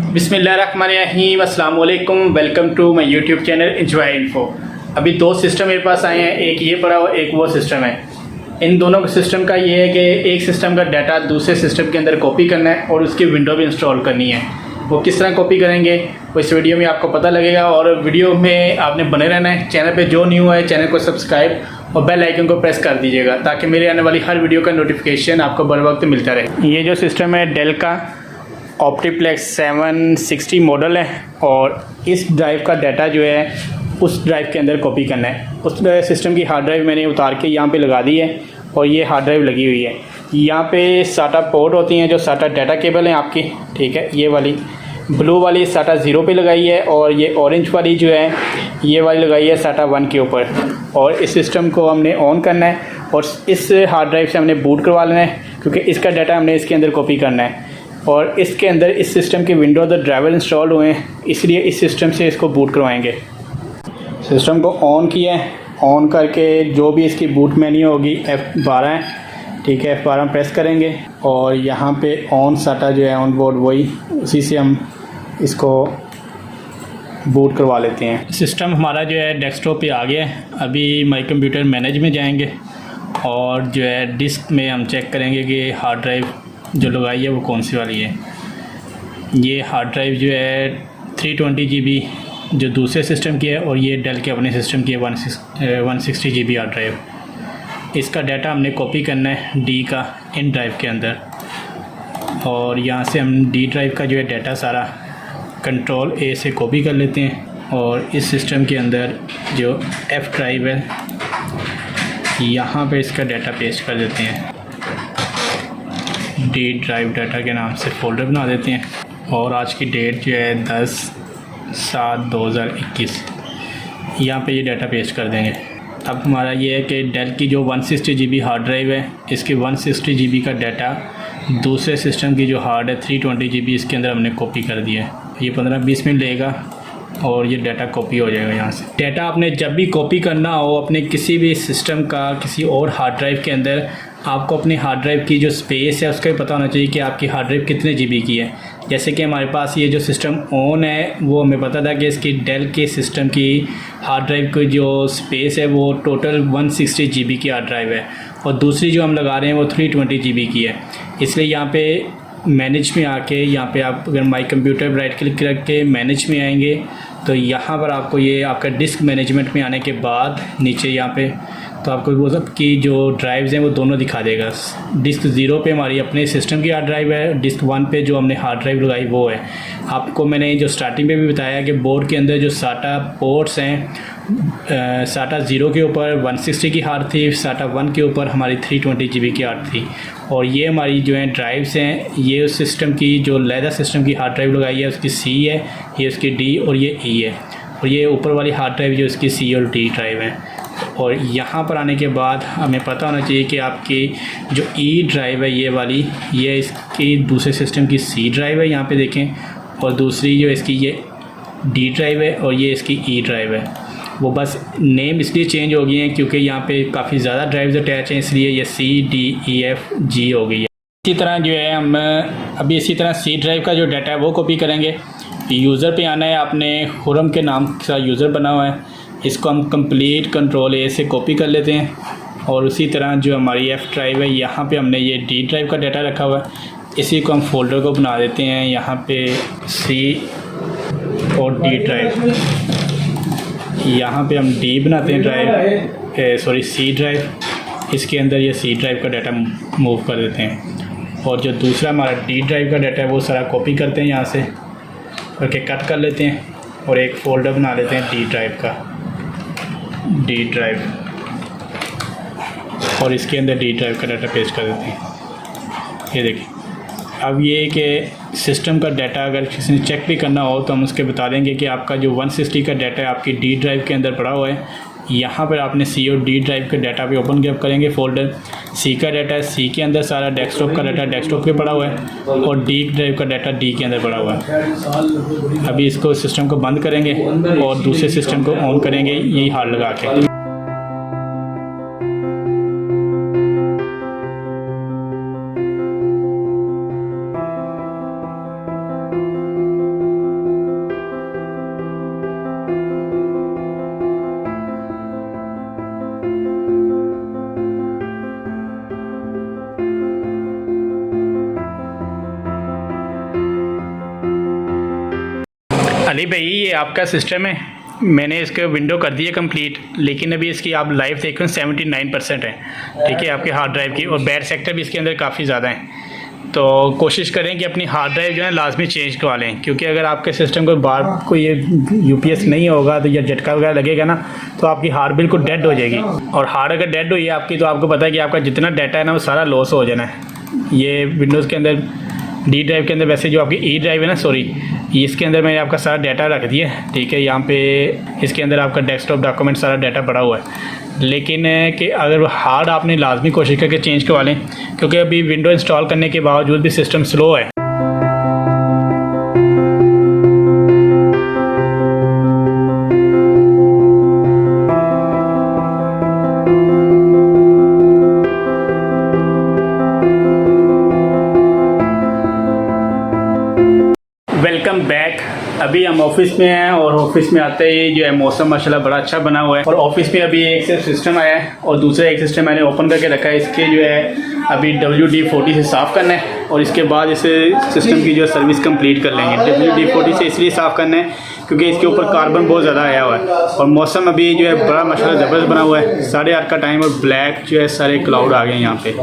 बिस्मिल्लाहिर्रहमानिर्रहीम, अस्सलाम वालेकुम। Welcome to my YouTube channel enjoy info. अभी दो सिस्टम मेरे पास आए हैं, एक ये पड़ा हुआ, एक वो सिस्टम है। इन दोनों सिस्टम का ये है कि एक सिस्टम का डाटा दूसरे सिस्टम के अंदर कॉपी करना है और उसकी विंडो भी इंस्टॉल करनी है। वो किस तरह कॉपी करेंगे वो इस वीडियो में आपको पता लगेगा, और वीडियो में आपने बने रहना है। चैनल पे जो न्यू है चैनल को सब्सक्राइब और बेल आइकन को प्रेस कर दीजिएगा ताकि मेरे आने वाली हर वीडियो का नोटिफिकेशन आपको बर वक्त मिलता रहे। ये जो सिस्टम है डेल का ऑप्टीप्लेक्स 760 मॉडल है, और इस ड्राइव का डाटा जो है उस ड्राइव के अंदर कॉपी करना है। उस सिस्टम की हार्ड ड्राइव मैंने उतार के यहाँ पे लगा दी है, और ये हार्ड ड्राइव लगी हुई है। यहाँ पे साटा पोर्ट होती हैं जो साटा डाटा केबल हैं आपकी, ठीक है। ये वाली ब्लू वाली साटा 0 पे लगाई है, और ये ऑरेंज वाली जो है ये वाली लगाई है साटा 1 के ऊपर। और इस सिस्टम को हमने ऑन करना है और इस हार्ड ड्राइव से हमने बूट करवा लेना है, क्योंकि इसका डाटा हमने इसके अंदर कॉपी करना है। और इसके अंदर इस सिस्टम के विंडोज़ और ड्राइवर इंस्टॉल हुए हैं, इसलिए इस सिस्टम से इसको बूट करवाएंगे। सिस्टम को ऑन किया है, ऑन करके जो भी इसकी बूट मेन्यू होगी F12 है, ठीक है। F12 प्रेस करेंगे और यहाँ पे ऑन साटा जो है ऑन बोर्ड वही, उसी से हम इसको बूट करवा लेते हैं। सिस्टम हमारा जो है डेस्कटॉप पे आ गया है। अभी माई कंप्यूटर मैनेज में जाएंगे और जो है डिस्क में हम चेक करेंगे कि हार्ड ड्राइव जो लगाई है वो कौन सी वाली है। ये हार्ड ड्राइव जो है 320 GB जो दूसरे सिस्टम की है, और ये डेल के अपने सिस्टम की है 160 GB हार्ड ड्राइव। इसका डाटा हमने कॉपी करना है डी का इन ड्राइव के अंदर, और यहाँ से हम डी ड्राइव का जो है डाटा सारा कंट्रोल A से कॉपी कर लेते हैं। और इस सिस्टम के अंदर जो F ड्राइव है यहाँ पे इसका डाटा पेस्ट कर देते हैं। डी ड्राइव डाटा के नाम से फ़ोल्डर बना देते हैं, और आज की डेट जो है 10/7/2021, यहाँ पे ये डाटा पेस्ट कर देंगे। अब हमारा ये है कि डेल की जो 160 GB हार्ड ड्राइव है, इसके 160 GB का डाटा दूसरे सिस्टम की जो हार्ड है 320 GB इसके अंदर हमने कॉपी कर दिया है। ये 15-20 मिनट लेगा और ये डाटा कॉपी हो जाएगा यहाँ से। डाटा आपने जब भी कॉपी करना हो अपने किसी भी सिस्टम का किसी और हार्ड ड्राइव के अंदर, आपको अपनी हार्ड ड्राइव की जो स्पेस है उसका भी पता होना चाहिए कि आपकी हार्ड ड्राइव कितने GB की है। जैसे कि हमारे पास ये जो सिस्टम ऑन है वो हमें पता था कि इसकी डेल के सिस्टम की हार्ड ड्राइव की जो स्पेस है वो टोटल 160 GB की हार्ड ड्राइव है, और दूसरी जो हम लगा रहे हैं वो 320 GB की है। इसलिए यहाँ पे मैनेज में आके, यहाँ पे आप अगर माई कंप्यूटर राइट क्लिक करके मैनेज में आएंगे तो यहाँ पर आपको ये आपका डिस्क मैनेजमेंट में आने के बाद नीचे यहाँ पे तो आपको वो सब की जो ड्राइव्स हैं वो दोनों दिखा देगा। डिस्क 0 पे हमारी अपने सिस्टम की हार्ड ड्राइव है, डिस्क 1 पे जो हमने हार्ड ड्राइव लगाई वो है। आपको मैंने जो स्टार्टिंग पे भी बताया कि बोर्ड के अंदर जो साटा पोर्ट्स हैं, साटा 0 के ऊपर 160 की हार्ड थी, साटा 1 के ऊपर हमारी 320 GB की हार्ड थी। और ये हमारी जो है ड्राइव्स हैं, ये उस सिस्टम की जो लैदा सिस्टम की हार्ड ड्राइव लगाई है उसकी C है, ये उसकी D और ये E है, और ये ऊपर वाली हार्ड ड्राइव जो इसकी C और D ड्राइव है। और यहाँ पर आने के बाद हमें पता होना चाहिए कि आपकी जो E ड्राइव है ये वाली, ये इसकी दूसरे सिस्टम की C ड्राइव है, यहाँ पे देखें। और दूसरी जो इसकी ये D ड्राइव है, और ये इसकी E ड्राइव है। वो बस नेम इसलिए चेंज हो गई हैं क्योंकि यहाँ पे काफ़ी ज़्यादा ड्राइव्स अटैच हैं, इसलिए ये C D E F G हो गई है। इसी तरह जो है हम अभी इसी तरह C ड्राइव का जो डाटा है वो कॉपी करेंगे। यूज़र पे आना है, आपने खुरम के नाम का यूज़र बना हुआ है, इसको हम कंप्लीट कंट्रोल A से कॉपी कर लेते हैं। और उसी तरह जो हमारी F ड्राइव है यहाँ पे हमने ये D ड्राइव का डाटा रखा हुआ है, इसी को हम फोल्डर को बना देते हैं यहाँ पे C और D ड्राइव। यहाँ पे हम D बनाते हैं C ड्राइव, इसके अंदर ये C ड्राइव का डाटा मूव कर देते हैं। और जो दूसरा हमारा D ड्राइव का डाटा है वो सारा कॉपी करते हैं यहाँ से करके कट कर लेते हैं, और एक फ़ोल्डर बना लेते हैं D ड्राइव का, D ड्राइव, और इसके अंदर D ड्राइव का डाटा पेस्ट कर देते हैं। ये देखिए, अब ये कि सिस्टम का डाटा अगर किसी ने चेक भी करना हो तो हम उसके बता देंगे कि आपका जो 160 का डाटा है आपकी D ड्राइव के अंदर पड़ा हुआ है। यहाँ पर आपने C और D ड्राइव के डाटा पे ओपन करेंगे फ़ोल्डर। C का डाटा है C के अंदर, सारा डेस्कटॉप का डाटा डेस्कटॉप पे पड़ा हुआ है, और D ड्राइव का डाटा D के अंदर पड़ा हुआ है। अभी इसको सिस्टम को बंद करेंगे और दूसरे सिस्टम को ऑन करेंगे यही हार्ड लगा के। अली भाई ये आपका सिस्टम है, मैंने इसके विंडो कर दी है कंप्लीट, लेकिन अभी इसकी आप लाइव देख रहे हो 79% है, ठीक है, आपके हार्ड ड्राइव की, और बैड सेक्टर भी इसके अंदर काफ़ी ज़्यादा है। तो कोशिश करें कि अपनी हार्ड ड्राइव जो है लाजमी चेंज करवा लें, क्योंकि अगर आपके सिस्टम को बार कोई ये यूपीएस नहीं होगा तो या झटका वगैरह लगेगा ना, तो आपकी हार्ड बिल्कुल डेड हो जाएगी। और हार्ड अगर डेड हुई है आपकी, तो आपको पता है कि आपका जितना डाटा है ना वो सारा लॉस हो जाना है। ये विंडोज़ के अंदर डी ड्राइव के अंदर, वैसे जो आपकी ई ड्राइव है ना, सॉरी, इसके अंदर मैंने आपका सारा डाटा रख दिया है, ठीक है। यहाँ पे इसके अंदर आपका डेस्कटॉप डॉक्यूमेंट सारा डाटा पड़ा हुआ है, लेकिन कि अगर हार्ड आपने लाजमी कोशिश करके चेंज करवा लें, क्योंकि अभी विंडो इंस्टॉल करने के बावजूद भी सिस्टम स्लो है। Welcome back. अभी हम ऑफिस में हैं और ऑफिस में आते ही जो है मौसम माशाल्लाह बड़ा अच्छा बना हुआ है, और ऑफिस में अभी एक से सिस्टम आया है और दूसरा एक सिस्टम मैंने ओपन करके रखा है। इसके जो है अभी WD-40 से साफ़ करना है और इसके बाद इस सिस्टम की जो सर्विस कंप्लीट कर लेंगे। WD-40 से इसलिए साफ़ करना है क्योंकि इसके ऊपर कार्बन बहुत ज़्यादा आया हुआ है, और मौसम अभी जो है बड़ा माशाल्लाह ज़बरदस्त बना हुआ है। 8:30 का टाइम और ब्लैक जो है सारे क्लाउड आ गए हैं यहाँ पे।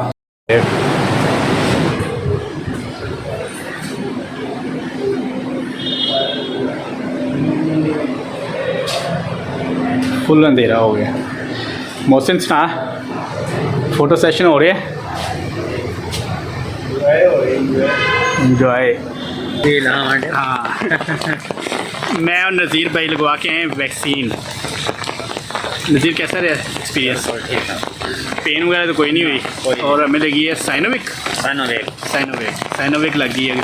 फुल अंधेरा हो गया। मौसम सुना, फोटो सेशन हो रहा है, इंजॉय। हाँ मैं और नज़ीर भाई लगवा के हैं वैक्सीन। नज़ीर कैसा रहा एक्सपीरियंस? पेन वगैरह तो कोई नहीं हुई, और हमें लगी है साइनोविक लगी है।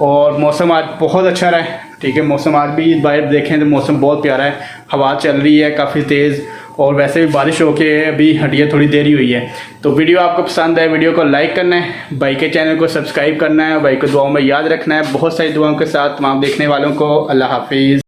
और मौसम आज बहुत अच्छा रहा है, ठीक है। मौसम आज भी बाहर देखें तो मौसम बहुत प्यारा है, हवा चल रही है काफ़ी तेज़, और वैसे भी बारिश होके अभी हटी है, थोड़ी देरी हुई है। तो वीडियो आपको पसंद है, वीडियो को लाइक करना है, भाई के चैनल को सब्सक्राइब करना है, भाई को दुआओं में याद रखना है। बहुत सारी दुआओं के साथ तमाम देखने वालों को अल्लाह हाफिज़।